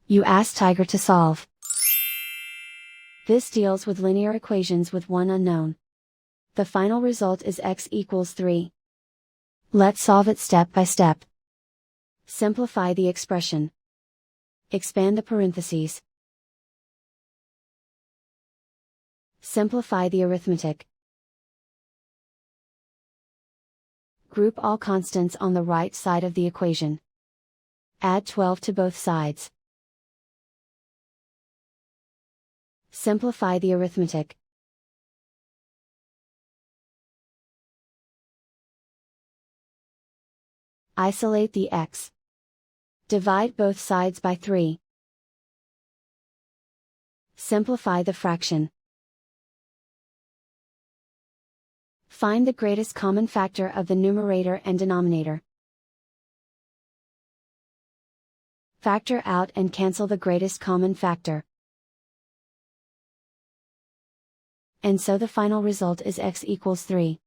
You ask Tiger to solve. This deals with linear equations with one unknown. The final result is x equals 3. Let's solve it step by step. Simplify the expression. Expand the parentheses. Simplify the arithmetic. Group all constants on the right side of the equation. Add 12 to both sides. Simplify the arithmetic. Isolate the x. Divide both sides by 3. Simplify the fraction. Find the greatest common factor of the numerator and denominator. Factor out and cancel the greatest common factor. And so the final result is x equals 3.